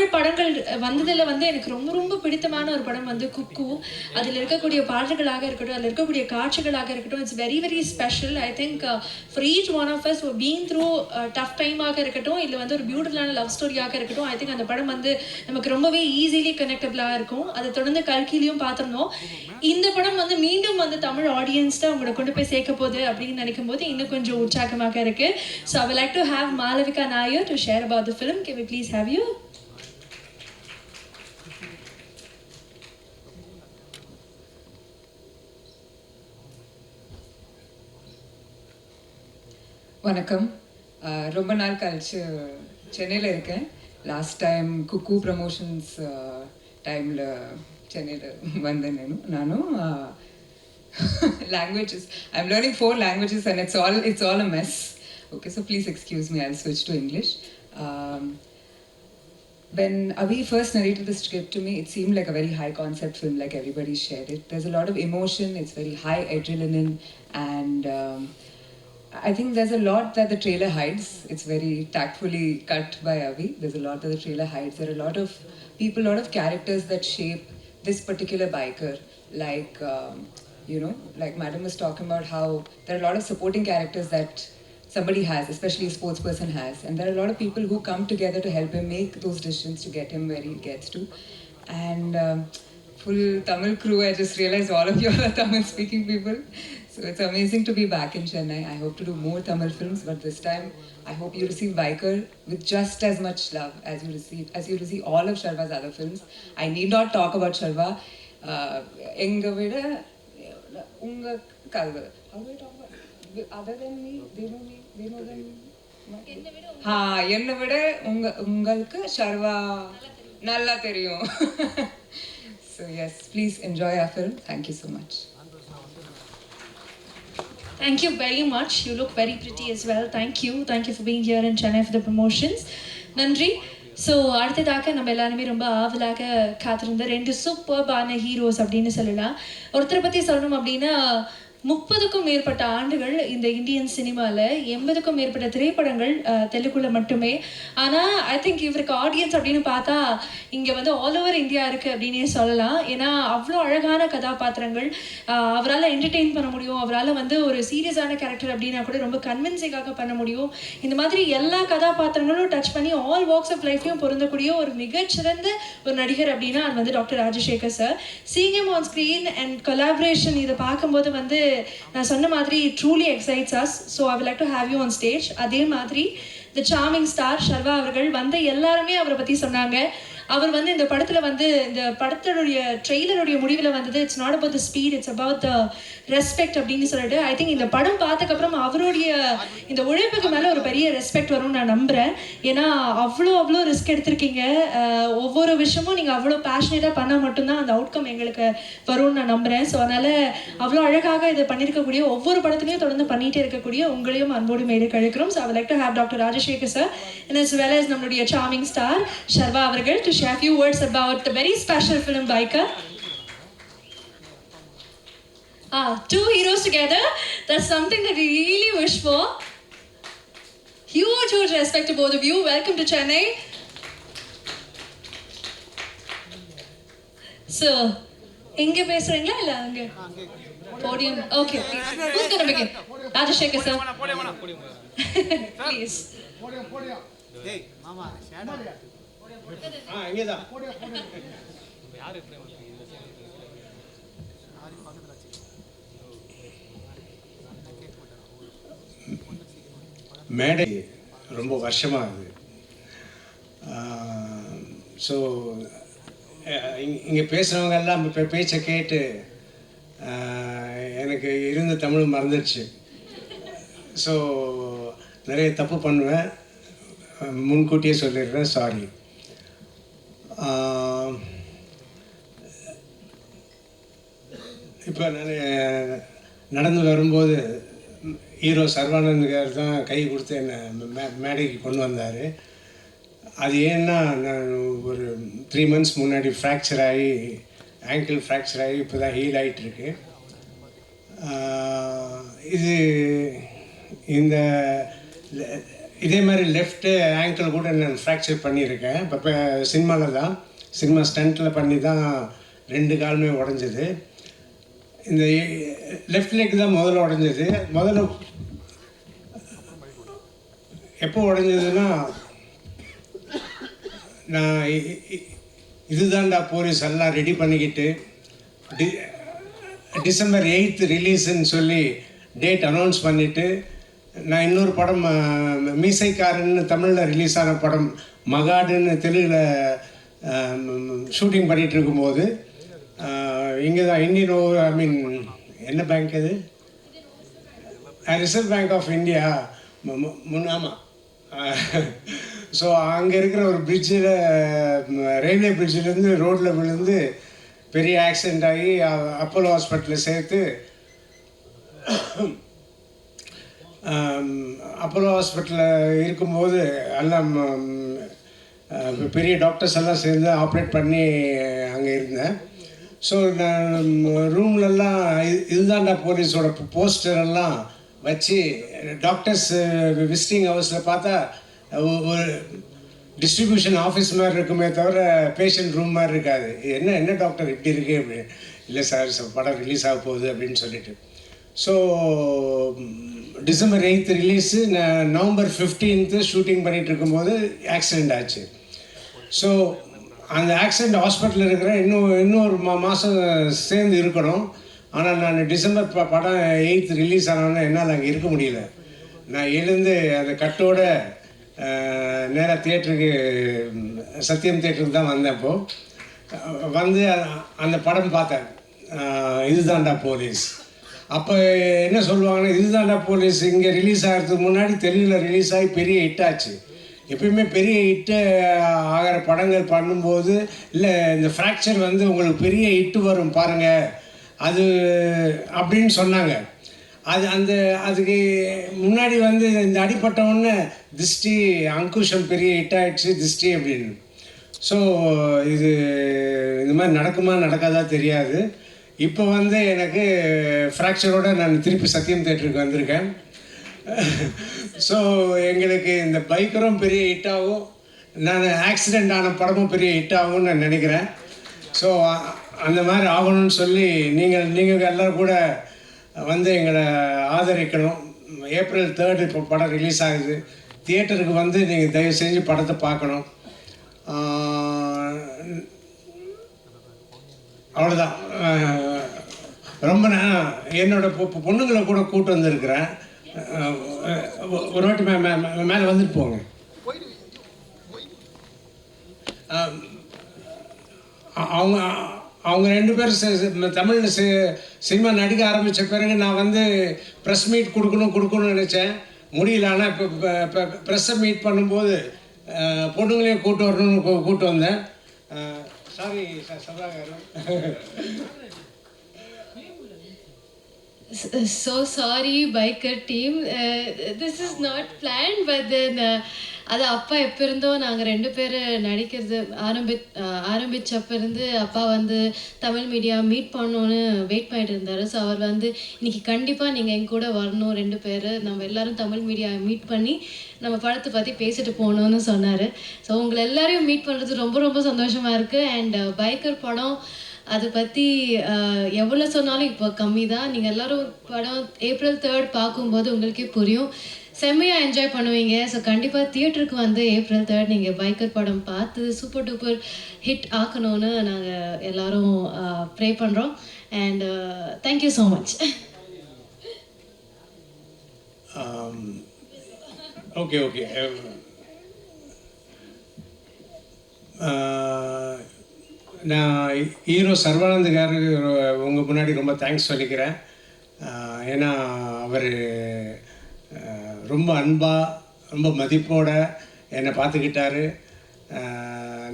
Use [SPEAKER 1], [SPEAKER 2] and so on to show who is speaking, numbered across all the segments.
[SPEAKER 1] தமிழ் படங்கள் வந்ததில் வந்து எனக்கு ரொம்ப ரொம்ப பிடித்தமான ஒரு படம் வந்து குக்கு. அதில் இருக்கக்கூடிய பாடல்களாக இருக்கட்டும், அதில் இருக்கக்கூடிய காட்சிகளாக இருக்கட்டும், it's very very special. I think for each one of us been through tough டைமாக இருக்கட்டும், இல்லை வந்து ஒரு பியூட்டிஃபுல்லான லவ் ஸ்டோரியாக இருக்கட்டும், ஐ திங்க் அந்த படம் வந்து நமக்கு ரொம்பவே ஈஸிலி கனெக்டபிளாக இருக்கும். அதை தொடர்ந்து கல்கிலையும் பார்த்துருந்தோம். இந்த படம் வந்து மீண்டும் வந்து தமிழ் ஆடியன்ஸ்ட உங்களை கொண்டு போய் சேர்க்க போகுது அப்படின்னு நினைக்கும் போது இன்னும் கொஞ்சம் உற்சாகமாக இருக்கு. So I would like to have Malavika Nair to share about the film. Can we please have you?
[SPEAKER 2] வணக்கம். ரொம்ப நாள் கழிச்சு சென்னையில் இருக்கேன். லாஸ்ட் டைம் குக்கு ப்ரமோஷன்ஸ் டைமில் சென்னையில் வந்தேன் நானும். languages. I'm learning 4 languages and it's all a mess. Okay, so please excuse me. I'll switch to English. When Avi first narrated the script to me, it seemed like a very high concept film, like everybody shared it. There's a lot of emotion. It's very high adrenaline, and I think there's a lot that the trailer hides. It's very tactfully cut by Avi. There's a lot that the trailer hides. There are a lot of people, a lot of characters that shape this particular biker. Like, like Madam was talking about how there are a lot of supporting characters that somebody has, especially a sports person has. And there are a lot of people who come together to help him make those decisions to get him where he gets to. And full Tamil crew, I just realized all of you are Tamil speaking people. So it's amazing to be back in Chennai. I hope to do more Tamil films, but this time I hope you receive Biker with just as much love as you receive all of Sharva's other films. I need not talk about Sharva. Enga vida unga kalva. How do I talk about other than me? They know them. என்னை விட உங்களுக்கு ஷர்வா நல்லா தெரியும். So yes, please enjoy our film. Thank you so much.
[SPEAKER 1] Thank you very much. You look very pretty as well. Thank you for being here in Chennai for the promotions. நன்றி. So அடுத்ததாக நம்ம எல்லாருமே ரொம்ப ஆவலாக காத்திருந்த 2 சூப்பர்பான heroes அப்படின்னு சொல்லலாம். ஒருத்தரை பற்றி சொல்லணும் அப்படின்னா 30க்கும் மேற்பட்ட ஆண்டுகள் இந்த இந்தியன் சினிமாவில், 80க்கும் மேற்பட்ட திரைப்படங்கள் தெலுங்குல மட்டுமே. ஆனால் ஐ திங்க் இவருக்கு ஆடியன்ஸ் அப்படின்னு பார்த்தா இங்கே வந்து ஆல் ஓவர் இந்தியா இருக்குது அப்படின்னே சொல்லலாம். ஏன்னா அவ்வளோ அழகான கதாபாத்திரங்கள், அவரால் என்டர்டெயின் பண்ண முடியும், அவரால் வந்து ஒரு சீரியஸான கேரக்டர் அப்படின்னா கூட ரொம்ப கன்வின்சிங்காக பண்ண முடியும். இந்த மாதிரி எல்லா கதாபாத்திரங்களும் டச் பண்ணி ஆல் வாக்ஸ் ஆஃப் லைஃப்லையும் பொருந்தக்கூடிய ஒரு மிகச்சிறந்த ஒரு நடிகர் அப்படின்னா அது வந்து doctor Rajasekhar sir. Seeing him on screen and collaboration இதை பார்க்கும்போது வந்து நான் சொன்ன மாதிரி truly excites us. So I would like to have you on stage. அதே மாதிரி த சார்மிங் ஸ்டார் ஷர்வா அவர்கள் வந்த எல்லாருமே அவரை பற்றி சொன்னாங்க. அவர் வந்து இந்த படத்தில் வந்து இந்த படத்தினுடைய ட்ரெய்லருடைய முடிவில் வந்தது it's not about the speed, it's about the respect அப்படின்னு சொல்லிட்டு ஐ திங்க் இந்த படம் பார்த்ததுக்கப்புறம் அவருடைய இந்த உழைப்புக்கு மேலே ஒரு பெரிய ரெஸ்பெக்ட் வரும்னு நான் நம்புகிறேன். ஏன்னா அவ்வளோ ரிஸ்க் எடுத்திருக்கீங்க. ஒவ்வொரு விஷயமும் நீங்கள் அவ்வளோ பேஷனேட்டாக பண்ணால் மட்டும்தான் அந்த அவுட்கம் எங்களுக்கு வரும்னு நான் நம்புகிறேன். ஸோ அதனால் அவ்வளோ அழகாக இதை பண்ணியிருக்கக்கூடிய ஒவ்வொரு படத்துலையும் தொடர்ந்து பண்ணிகிட்டே இருக்கக்கூடிய உங்களையும் அன்போடு மேலே கழிக்கிறோம். So I would like to have doctor Rajasekhar sir and as well as நம்மளுடைய சார்மிங் ஸ்டார் ஷர்வா அவர்கள் to share a few words about the very special film Biker. Two heroes together, that's something that we really wish for. Huge respect to both of you. Welcome to Chennai. So எங்க பேசுறீங்களா இல்ல அங்க podium? Okay, please. Who's going to begin? Rajashekar sir. Please. Podium. Hey, mama, shadow. இங்க தான். யார் இப்படி வந்து
[SPEAKER 3] மேடை ரொம்ப வருஷமாகுது. ஸோ இங்கே பேசுகிறவங்க எல்லாம் இப்போ பேச்சை கேட்டு எனக்கு இருந்த தமிழ் மறந்துடுச்சு. ஸோ நிறைய தப்பு பண்ணுவேன், முன்கூட்டியே சொல்லிடுறேன், சாரி. இப்போ நான் நடந்து வரும்போது ஹீரோ சர்வானந்த் கார் தான் கை கொடுத்து என்னை மேடைக்கு கொண்டு வந்தார். அது ஏன்னா நான் ஒரு 3 months முன்னாடி ஃப்ராக்சர் ஆகி, ஆங்கிள் ஃப்ராக்சர் ஆகி இப்போ தான் ஹீல் ஆகிட்டுருக்கு. இது இந்த இதே மாதிரி லெஃப்ட்டு ஆங்கிள் கூட நான் ஃப்ராக்சர் பண்ணியிருக்கேன். இப்போ சினிமாவில் தான், சினிமா ஸ்டண்ட்டில் பண்ணி தான் 2 காலுமே உடஞ்சது. இந்த லெஃப்ட் லெக் தான் முதல்ல உடஞ்சது. முதல்ல எப்போ உடஞ்சதுன்னா, நான் இதுதான்டா போலீஸ் எல்லாம் ரெடி பண்ணிக்கிட்டு டிசம்பர் 8th ரிலீஸுன்னு சொல்லி டேட் அனௌன்ஸ் பண்ணிவிட்டு, நான் இன்னொரு படம் மீசைக்காரன்னு தமிழில் ரிலீஸ் ஆன படம் மகாடுன்னு தெலுங்கில் ஷூட்டிங் பண்ணிகிட்டு இருக்கும்போது, இங்கே தான் என்ன பேங்க் அது, ரிசர்வ் பேங்க் ஆஃப் இந்தியா ஆமாம். ஸோ அங்கே இருக்கிற ஒரு பிரிட்ஜில், ரயில்வே பிரிட்ஜிலேருந்து ரோட்டில் விழுந்து பெரிய ஆக்சிடெண்ட் ஆகி அப்போலோ ஹாஸ்பிட்டலில் சேர்த்து, அப்போலோ ஹாஸ்பிட்டலில் இருக்கும்போது எல்லாம் பெரிய டாக்டர்ஸ் எல்லாம் சேர்ந்து ஆப்ரேட் பண்ணி அங்கே இருந்தேன். ஸோ நான் ரூம்லெல்லாம் இதுதான்டா போலீஸோட போஸ்டர் எல்லாம் வச்சு, டாக்டர்ஸ் விசிட்டிங் ஹவர்ஸில் பார்த்தா ஒரு டிஸ்ட்ரிபியூஷன் ஆஃபீஸ் மாதிரி இருக்குமே தவிர பேஷண்ட் ரூம் மாதிரி இருக்காது. என்ன டாக்டர் இப்படி இருக்கு அப்படின்னு. இல்லை சார், படம் ரிலீஸ் ஆக போகுது அப்படின்னு சொல்லிட்டு. ஸோ டிசம்பர் 8th ரிலீஸு, நான் நவம்பர் 15th ஷூட்டிங் பண்ணிகிட்டு இருக்கும்போது ஆக்சிடெண்ட் ஆச்சு. ஸோ அந்த ஆக்சிடெண்ட் ஹாஸ்பிட்டலில் இருக்கிற இன்னொரு மாதம் சேர்ந்து இருக்கணும். ஆனால் நான் டிசம்பர் படம் 8th ரிலீஸ் ஆனோன்னே என்னால் அங்கே இருக்க முடியல. நான் எழுந்து அந்த கட்டோட நேராக தியேட்டருக்கு, சத்யம் தியேட்டருக்கு தான் வந்தேன். அப்போது வந்து அந்த படம் பார்த்தேன், இதுதான்டா போலீஸ். அப்போ என்ன சொல்லுவாங்கன்னா, இதுதான்டா போலீஸ் இங்கே ரிலீஸ் ஆகிறதுக்கு முன்னாடி தெலுங்கில் ரிலீஸ் ஆகி பெரிய ஹிட்டாச்சு. எப்பயுமே பெரிய ஹிட்டு ஆகிற படங்கள் பண்ணும்போது, இல்லை இந்த ஃப்ராக்சர் வந்து உங்களுக்கு பெரிய ஹிட்டு வரும் பாருங்கள் அது அப்படின்னு சொன்னாங்க. அதுக்கு முன்னாடி வந்து இந்த அடிப்பட்டவுடனே திருஷ்டி அங்குஷம் பெரிய ஹிட் ஆகிடுச்சு திருஷ்டி அப்படின்னு. ஸோ இது இந்த மாதிரி நடக்குமா நடக்காதா தெரியாது. இப்போ வந்து எனக்கு ஃப்ராக்சரோடு நான் திருப்பி சத்யம் தேட்டருக்கு வந்திருக்கேன். ஸோ எங்களுக்கு இந்த பைக்கரும் பெரிய ஹிட்டாகும், நான் ஆக்சிடெண்ட் ஆன படமும் பெரிய ஹிட்டாகும்னு நான் நினைக்கிறேன். ஸோ அந்த மாதிரி ஆகணும்னு சொல்லி நீங்கள் எல்லோரும் கூட வந்து எங்களை ஆதரிக்கணும். April 3 இப்போ படம் ரிலீஸ் ஆகுது. தியேட்டருக்கு வந்து நீங்கள் தயவு செஞ்சு படத்தை பார்க்கணும். அவ்வளோதான். ரொம்ப என்னோட பொண்ணுங்களை கூட கூப்பிட்டு வந்திருக்கிறேன். ஒரு வாட்டி மேலே வந்துட்டு போங்க. அவங்க 2 பேரும் தமிழில் சினிமா நடிக்க ஆரம்பித்த பிறகு நான் வந்து ப்ரெஸ் மீட் கொடுக்கணும்னு நினச்சேன், முடியல. ஆனால் இப்போ ப்ரெஸ்ஸை மீட் பண்ணும்போது பொண்ணுங்களையும் கூப்பிட்டு வந்தேன். Sorry Chabahar.
[SPEAKER 4] So sorry, biker team. This is not planned, but then அது அப்பா எப்போ இருந்தோ நாங்கள் 2 பேர் நடிக்கிறது ஆரம்பித்தப்போ இருந்து அப்பா வந்து தமிழ் மீடியா மீட் பண்ணோன்னு வெயிட் பண்ணிட்டு இருந்தார். ஸோ அவர் வந்து இன்றைக்கி கண்டிப்பாக நீங்கள் எங்க கூட வரணும், 2 பேர் நம்ம எல்லோரும் தமிழ் மீடியா மீட் பண்ணி நம்ம படத்தை பற்றி பேசிட்டு போகணுன்னு சொன்னார். ஸோ உங்களை எல்லோரையும் மீட் பண்ணுறது ரொம்ப ரொம்ப சந்தோஷமாக இருக்குது. அண்ட் பைக்கர் படம் அதை பற்றி எவ்வளோ சொன்னாலும் இப்போ கம்மி தான். நீங்கள் எல்லோரும் படம் April 3 பார்க்கும்போது உங்களுக்கே புரியும், செம்மையாக என்ஜாய் பண்ணுவீங்க. ஸோ கண்டிப்பாக தியேட்டருக்கு வந்து April 3 நீங்கள் பைக்கர் படம் பார்த்து சூப்பர் டூப்பர் ஹிட் ஆக்கணும்னு நாங்கள் எல்லோரும் ப்ரே பண்ணுறோம். And thank you so much.
[SPEAKER 3] Okay நான் ஹீரோ சர்வானந்த் காரு உங்கள் முன்னாடி ரொம்ப தேங்க்ஸ் சொல்லிக்கிறேன். ஏன்னா அவர் ரொம்ப அன்பாக ரொம்ப மதிப்போடு என்னை பார்த்துக்கிட்டாரு.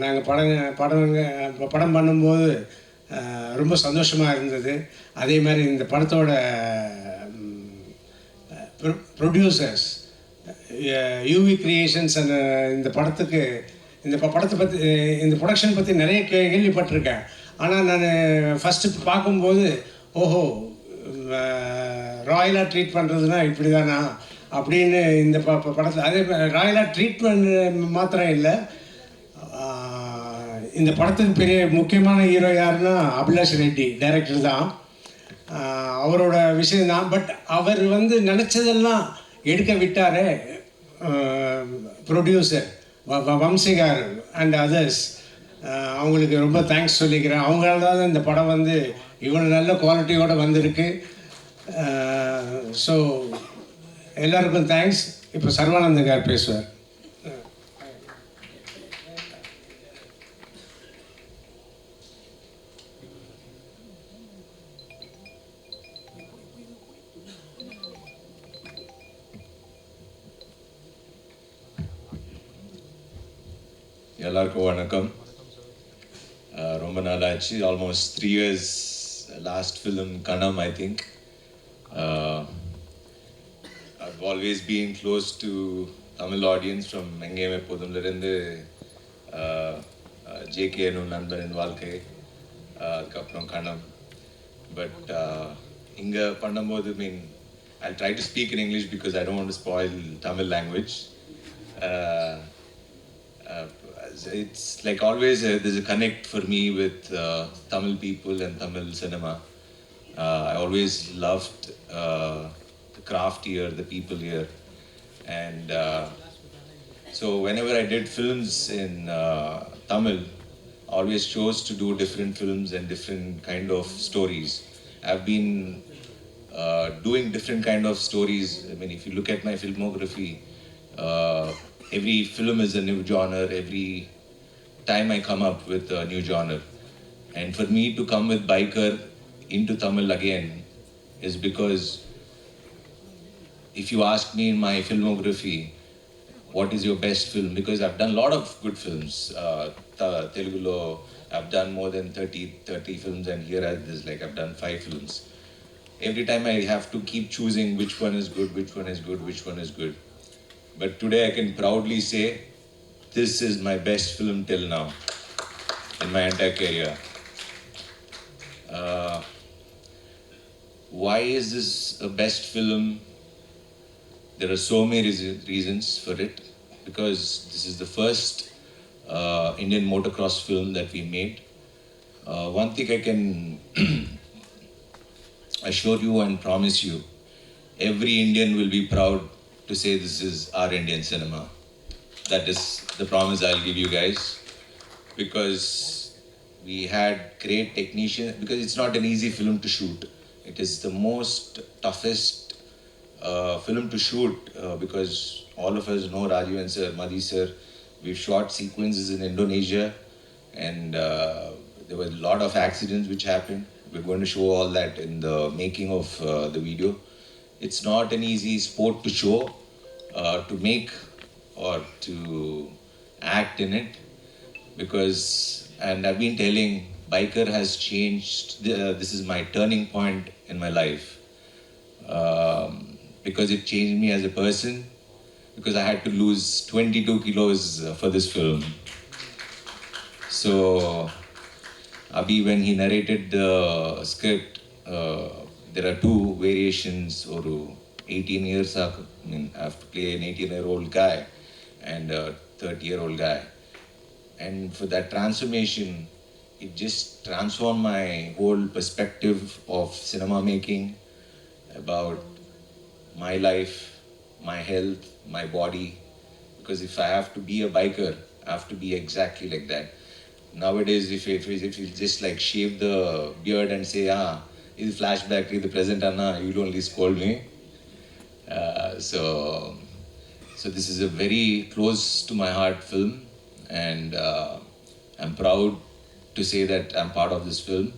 [SPEAKER 3] நாங்கள் படம் பண்ணும்போது ரொம்ப சந்தோஷமாக இருந்தது. அதே மாதிரி இந்த படத்தோட ப்ரொடியூசர்ஸ் யூவி கிரியேஷன்ஸ் அந்த இந்த படத்தை பற்றி இந்த ப்ரொடக்ஷன் பற்றி நிறைய கேள்விப்பட்டிருக்கேன். ஆனால் நான் ஃபஸ்ட்டு பார்க்கும்போது ஓஹோ ராயலாக ட்ரீட் பண்ணுறதுனா இப்படி தானா அப்படின்னு இந்த படத்தில் அதே ராயலாக ட்ரீட்மெண்ட் மாத்திரம் இல்லை. இந்த படத்துக்கு பெரிய முக்கியமான ஹீரோ யாருன்னா அபிலாஷ் ரெட்டி டைரக்டர் தான். அவரோட விஷயந்தான். பட் அவர் வந்து நினச்சதெல்லாம் எடுக்க விட்டார். ப்ரொடியூசர் வம்சிகார் அண்ட் அதர்ஸ், அவங்களுக்கு ரொம்ப தேங்க்ஸ் சொல்லிக்கிறேன். அவங்களால தான் இந்த படம் வந்து இவ்வளோ நல்ல குவாலிட்டியோடு வந்திருக்கு. ஸோ எல்லாருக்கும் தேங்க்ஸ். இப்போ சர்வானந்தன் பேசுவார்.
[SPEAKER 5] எல்லாருக்கும் வணக்கம். ரொம்ப நாள் ஆச்சு, ஆல்மோஸ்ட் 3 years. லாஸ்ட் ஃபிலிம் கணம், I think. I've always been close to Tamil audience from எங்கேயுமே போதும்லேருந்து ஜேகே என்னும் நண்பரின் வாழ்க்கை, அதுக்கப்புறம் கணம். பட் இங்கே பண்ணும்போது I'll try to speak in English because I don't want to spoil Tamil language. It's like always there's a connect for me with Tamil people and Tamil cinema. I always loved the craft here, the people here, and so whenever I did films in Tamil, I always chose to do different films and different kind of stories. I've been doing different kind of stories. I mean, if you look at my filmography, every film is a new genre. Every time I come up with a new genre. And for me to come with Biker into Tamil again is because if you ask me in my filmography, what is your best film? Because I've done a lot of good films. Telugulo, I've done more than 30 films, and here I've done 5 films. Every time I have to keep choosing which one is good, which one is good, which one is good. But today I can proudly say this is my best film till now in my entire career. Why is this a best film? There are so many reasons for it. Because this is the first Indian motocross film that we made. One thing I can assure you and promise you, every Indian will be proud to say this is our Indian cinema. That is the promise I'll give you guys, because we had great technicians. Because it's not an easy film to shoot. It is the most toughest film to shoot because all of us know Raju and Sir, Madhi Sir. We've shot sequences in Indonesia, and there were a lot of accidents which happened. We're going to show all that in the making of the video. It's not an easy sport to show, to make, or to act in it, because, and I've been telling, Biker has changed. This is my turning point in my life, because it changed me as a person, because I had to lose 22 kilos for this film. So Abhi, when he narrated the script, there are 2 variations, or 18 years, I have to play an 18-year-old guy and a 30-year-old guy. And for that transformation, it just transformed my whole perspective of cinema making, about my life, my health, my body. Because if I have to be a biker, I have to be exactly like that. Nowadays, if you just like shave the beard and say, this is flashback to the present, Anna, you'll only scold me. So this is a very close to my heart film, and I'm proud to say that I'm part of this film.